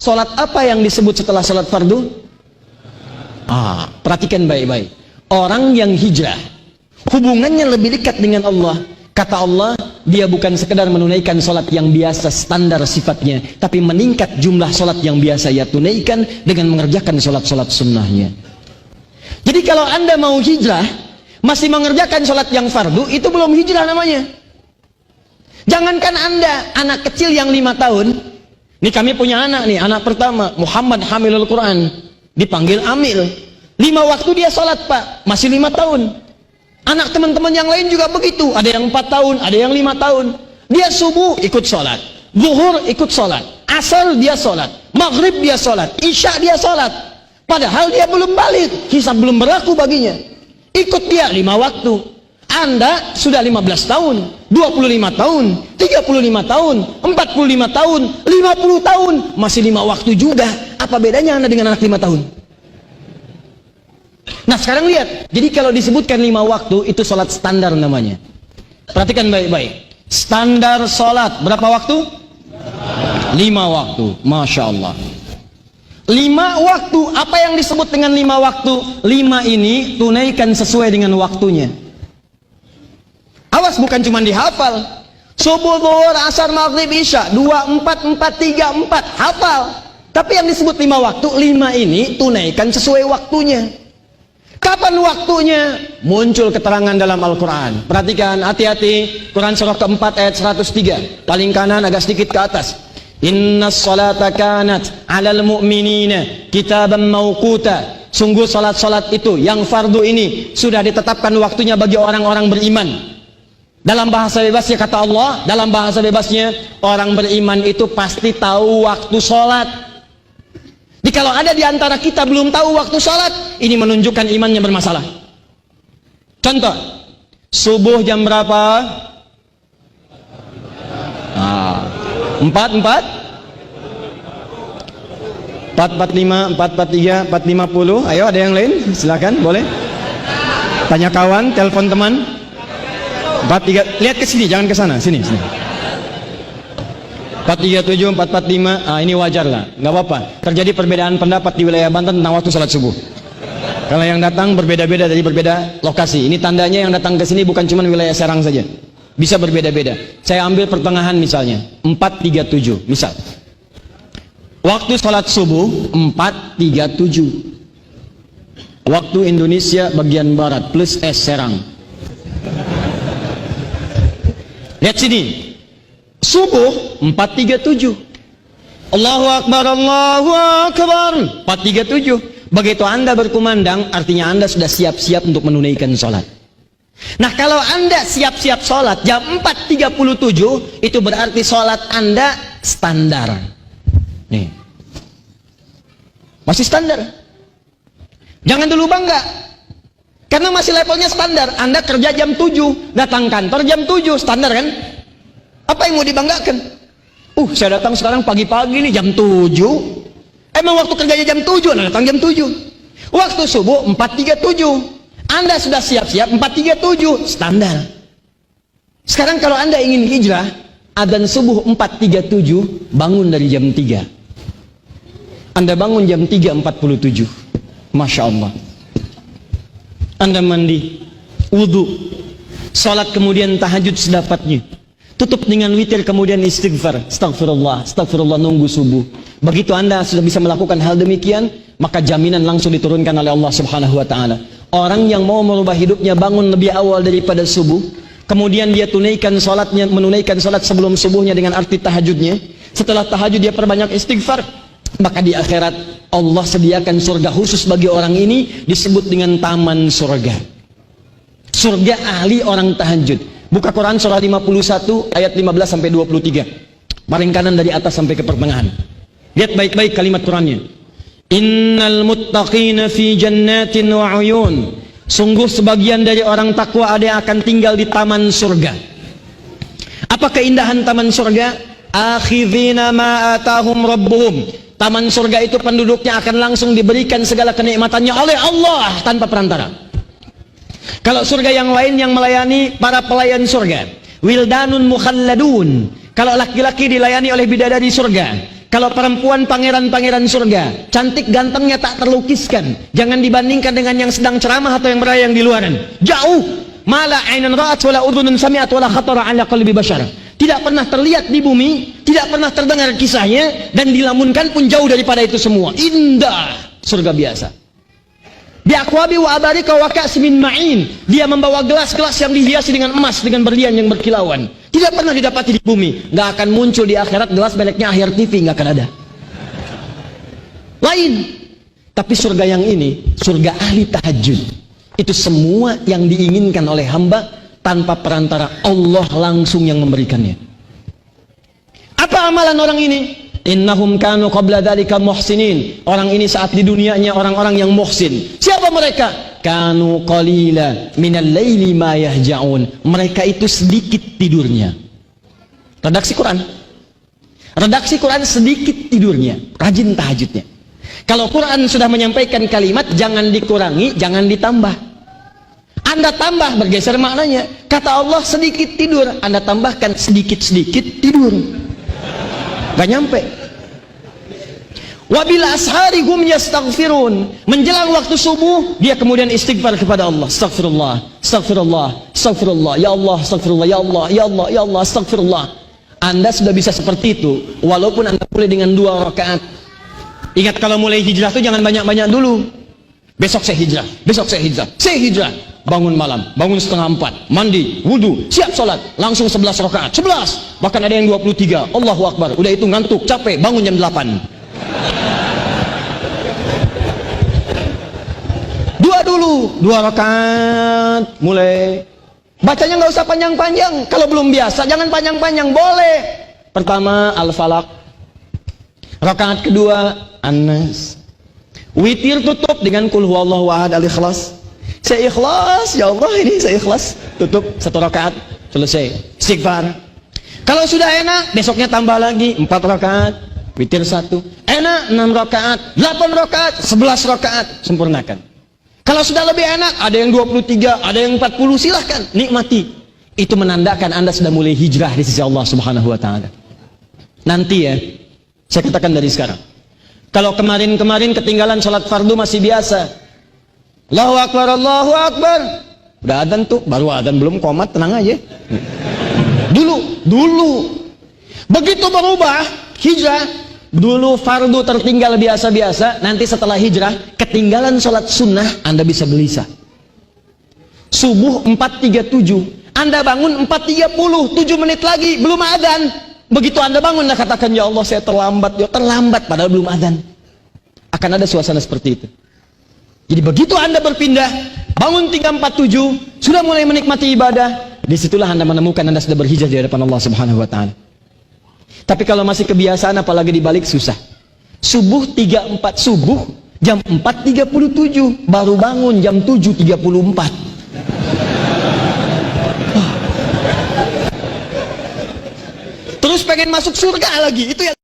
Salat apa yang disebut setelah salat fardu? Perhatikan baik-baik. Orang yang hijrah, hubungannya lebih dekat dengan Allah. Kata Allah, dia bukan sekedar menunaikan salat yang biasa standar sifatnya, tapi meningkat jumlah salat yang biasa ia tunaikan dengan mengerjakan salat-salat sunnahnya. Jadi kalau Anda mau hijrah, masih mengerjakan salat yang fardu, itu belum hijrah namanya. Jangankan Anda, anak kecil yang 5 tahun, ini kami punya anak nih, anak pertama, Muhammad Hamilul Quran, dipanggil Amil. 5 waktu dia salat Pak, masih 5 tahun. Anak teman-teman yang lain juga begitu, ada yang 4 tahun, ada yang 5 tahun. Dia subuh ikut salat, zuhur ikut salat, asar dia salat, maghrib dia salat, isya dia salat. Padahal dia belum balik, hisab belum berlaku baginya. Ikut dia 5 waktu. Anda sudah 15 tahun, 25 tahun, 35 tahun, 45 tahun, 50 tahun, masih 5 waktu juga. Apa bedanya Anda dengan anak 5 tahun? Nah sekarang lihat, jadi kalau disebutkan 5 waktu, itu sholat standar namanya. Perhatikan baik-baik. Standar sholat, berapa waktu? 5 waktu, Masya Allah. 5 waktu, apa yang disebut dengan 5 waktu? 5 ini tunaikan sesuai dengan waktunya. Awas, bukan cuma dihafal. Subuh, zuhur, asar, maghrib, isya, 2, 4, 4, 3, 4, hafal. Tapi yang disebut 5 waktu, 5 ini tunaikan sesuai waktunya. Kapan waktunya? Muncul keterangan dalam Al-Quran. Perhatikan, hati-hati. Quran surah keempat ayat 103. Paling kanan agak sedikit ke atas. Innas salata kanat alal mu'minina kitaban mawquta. Sungguh salat-salat itu yang fardu ini sudah ditetapkan waktunya bagi orang-orang beriman. Dalam bahasa bebasnya kata Allah, dalam bahasa bebasnya, orang beriman itu pasti tahu waktu salat. Jadi kalau ada di antara kita belum tahu waktu salat, ini menunjukkan imannya bermasalah. Contoh, subuh jam berapa? 4, 4, 4, 45, 4, 43, 4, 50. Ayo ada yang lain? Silakan, boleh. Tanya kawan, telepon teman. 4, 3, lihat ke sini, jangan ke sana, sini. 437, 445, ini wajar lah, nggak apa-apa. Terjadi perbedaan pendapat di wilayah Banten tentang waktu sholat subuh. Kalau yang datang berbeda-beda dari berbeda lokasi. Ini tandanya yang datang ke sini bukan cuma wilayah Serang saja, bisa berbeda-beda. Saya ambil pertengahan misalnya, 437, misal. Waktu sholat subuh 437. Waktu Indonesia bagian barat plus S Serang. Lihat sini. Subuh 437. Allahu Akbar, Allahu Akbar. 437. Begitu Anda berkumandang, artinya Anda sudah siap-siap untuk menunaikan sholat. Nah kalau Anda siap-siap sholat jam 4.37, itu berarti sholat Anda standar. Nih, masih standar. Jangan dulu bangga, karena masih levelnya standar. Anda kerja jam 7, datang kantor jam 7, standar kan? Apa yang mau dibanggakan? Saya datang sekarang pagi-pagi nih jam 7. Emang waktu kerjanya jam 7, Anda datang jam 7. Waktu subuh 4.37. Anda sudah siap-siap 4.37, standar. Sekarang kalau Anda ingin hijrah, adzan subuh 4.37, bangun dari jam 3. Anda bangun jam 3.47. Masya Allah. Anda mandi, wudhu, sholat, kemudian tahajud sedapatnya. Tutup dengan witir, kemudian istighfar, astagfirullah, astagfirullah, nunggu subuh. Begitu Anda sudah bisa melakukan hal demikian, maka jaminan langsung diturunkan oleh Allah Subhanahu wa ta'ala. Orang yang mau merubah hidupnya bangun lebih awal daripada subuh, kemudian dia tunaikan salatnya, menunaikan salat sebelum subuhnya dengan arti tahajudnya. Setelah tahajud dia perbanyak istighfar, maka di akhirat Allah sediakan surga khusus bagi orang ini, disebut dengan taman surga. Surga ahli orang tahajud. Buka Quran surah 51 ayat 15 sampai 23. Paling kanan dari atas sampai ke pertengahan. Lihat baik-baik kalimat Qurannya. Innal muttaqina fi jannatin wa uyun. Sungguh sebagian dari orang takwa ada yang akan tinggal di taman surga. Apa keindahan taman surga? Akhidhina ma atahum rabbuhum. Taman surga itu penduduknya akan langsung diberikan segala kenikmatannya oleh Allah tanpa perantara. Kalau surga yang lain yang melayani para pelayan surga, wildanun mukhalladun. Kalau laki-laki dilayani oleh bidadari surga, Kalau perempuan pangeran-pangeran surga, cantik gantengnya tak terlukiskan. Jangan dibandingkan dengan yang sedang ceramah atau yang berayang di luaran. Jauh. Mala ainan ra'at wala udhunun sami'at wala khatara ala qalbi bashar. Tidak pernah terlihat di bumi, tidak pernah terdengar kisahnya, dan dilamunkan pun jauh daripada itu semua. Indah surga biasa. Bi'akwabi wa abarika wa ka'simin ma'in. Dia membawa gelas-gelas yang dihiasi dengan emas, dengan berlian yang berkilauan. Tidak pernah didapati di bumi. Gak akan muncul di akhirat gelas mereknya Akhir TV, gak akan ada. Lain. Tapi surga yang ini, surga ahli tahajud. Itu semua yang diinginkan oleh hamba tanpa perantara, Allah langsung yang memberikannya. Apa amalan orang ini? Innahum kanu qabla dzalika muhsinin. Orang ini saat di dunianya orang-orang yang muhsin. Siapa mereka? Kanu qalila minal laili ma yahja'un. Mereka itu sedikit tidurnya. Redaksi Quran. Redaksi Quran sedikit tidurnya, rajin tahajudnya. Kalau Quran sudah menyampaikan kalimat, jangan dikurangi, jangan ditambah. Anda tambah, bergeser maknanya. Kata Allah sedikit tidur, Anda tambahkan sedikit-sedikit tidur. Gak nyampe. Wabil ashari hum yastaghfirun. Menjelang waktu subuh, dia kemudian istighfar kepada Allah. Astaghfirullah, astaghfirullah, astaghfirullah. Ya Allah, astaghfirullah, ya Allah, ya Allah, ya Allah, astaghfirullah. Anda sudah bisa seperti itu, walaupun Anda mulai dengan 2 rakaat. Ingat, kalau mulai hijrah itu jangan banyak-banyak dulu. Besok saya hijrah, besok saya hijrah, saya hijrah. Bangun malam, bangun setengah 4, mandi, wudu, siap sholat, langsung 11 rakaat, 11, bahkan ada yang 23, Allahu Akbar, udah itu ngantuk, capek, bangun jam 8. Dulu, 2 rakaat, mulai. Bacanya nggak usah panjang-panjang, kalau belum biasa jangan panjang-panjang, boleh. Pertama Al-Falaq, rakaat kedua An-Nas, witir tutup dengan Qul huwallahu ahad Al-Ikhlas. Saya ikhlas, ya Allah ini saya ikhlas. Tutup 1 rakaat, selesai. Istighfar. Kalau sudah enak, besoknya tambah lagi 4 rakaat, witir 1. Enak 6 rakaat, 8 rakaat, 11 rakaat, sempurnakan. Kalau sudah lebih enak, ada yang 23, ada yang 40, silahkan, nikmati. Itu menandakan Anda sudah mulai hijrah di sisi Allah Subhanahu wa taala. Nanti ya, saya katakan dari sekarang. Kalau kemarin-kemarin ketinggalan sholat fardu masih biasa. Allahu Akbar, Allahu Akbar. Udah adzan tuh, baru adzan belum qomat, tenang aja. Dulu. Begitu berubah, hijrah, dulu fardu tertinggal biasa-biasa, nanti setelah hijrah, ketinggalan sholat sunnah, Anda bisa gelisah. Subuh 4.37, Anda bangun 4.30, 7 menit lagi, belum adzan. Begitu Anda bangun, Anda katakan, ya Allah saya terlambat, ya terlambat, padahal belum adzan. Akan ada suasana seperti itu. Jadi begitu Anda berpindah, bangun 3.47, sudah mulai menikmati ibadah, disitulah Anda menemukan Anda sudah berhijrah di hadapan Allah Subhanahu wa taala. Tapi kalau masih kebiasaan, apalagi dibalik, susah. Subuh 3.4, subuh jam 4.37, baru bangun jam 7.34. Terus pengen masuk surga lagi, itu yang